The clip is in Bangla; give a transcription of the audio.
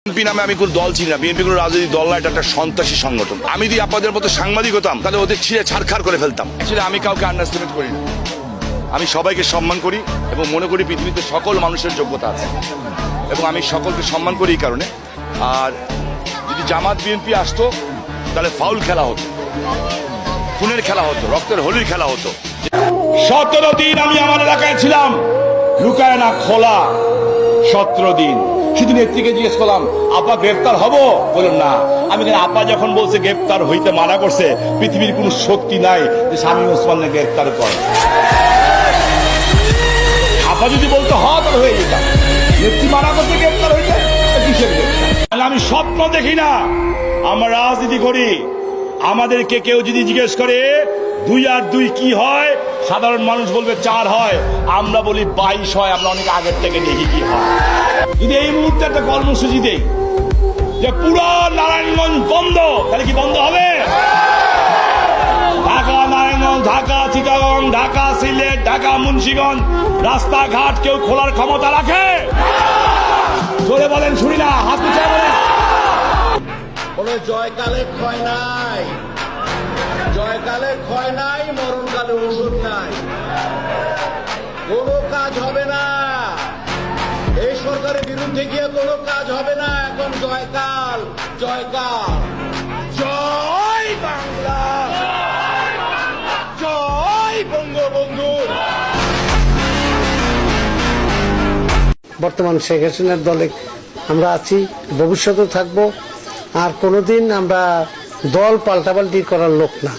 বিএনপি নামে আমি কোনো দল চিনি না। বিএনপি কোনো রাজনৈতিক দল না, এটা একটা সন্ত্রাসী সংগঠন। আমি যদি আপনাদের মতো সাংবাদিক হতাম তাহলে ওদের ছিঁড়ে ছাড়খাড় করে ফেলতাম। অ্যাকচুয়ালি আমি কাউকে আন্ডারস্টিমেট করি না। আমি সবাইকে সম্মান করি এবং মনে করি পৃথিবীতে সকল মানুষের যোগ্যতা আছে এবং আমি সকলকে সম্মান করি এই কারণে। আর যদি জামাত বিএনপি আসতো তাহলে ফাউল খেলা হতো, খুনের খেলা হতো, রক্তের হোলির খেলা হতো। 17 দিন আমি আমার এলাকায় ছিলাম, লুকায় না খোলা 17 দিন। শুধু নেত্রীকে জিজ্ঞেস করলাম, আপা গ্রেফতার হব? বললাম না। আমি আপা যখন বলছে গ্রেফতার হইতে মানা করছে, পৃথিবীর কোন শক্তি নাই যে শামীম ওসমানকে গ্রেফতার করে। আপা যদি বলতে হয় তাহলে হয়ে যেতাম। নেত্রী মানা করতে গ্রেফতার হইতে কিসের গ্রেফতার? আমি স্বপ্ন দেখি না, আমরা রাজনীতি করি। আমাদেরকে কেউ যদি জিজ্ঞেস করে 2 আর 2 কি হয়, সাধারণ মানুষ বলবে 4 হয়, আমরা বলি 22 হয়। আমরা অনেক আগের থেকে দেখি কি হয়। যদি এই মুহূর্তে একটা কর্মসূচি দেই যে পুরো নারায়ণগঞ্জ বন্ধ, তাহলে কি বন্ধ হবে? ঢাকা নারায়ণগঞ্জ, ঢাকা চিটাগং, ঢাকা সিলেট, ঢাকা মুন্সিগঞ্জ রাস্তাঘাট কেউ খোলার ক্ষমতা রাখে? জোরে বলেন, শুনি না, হাত উঁচা বলেন। কোনো জয়কালে ক্ষয় নাই, জয়কালে ক্ষয় নাই, মরণকালে ওষুধ নাই। কোনো কাজ হবে না, এই সরকারের বিরুদ্ধে গিয়ে কোনো কাজ হবে না। এখন জয়কাল, জয়কাল, জয় বাংলা, জয় বঙ্গবন্ধু। বর্তমান শেখ হাসিনার দলে আমরা আছি, ভবিষ্যতেও থাকবো। আর কোনোদিন আমরা দল পাল্টাপাল্টি করার লোক না।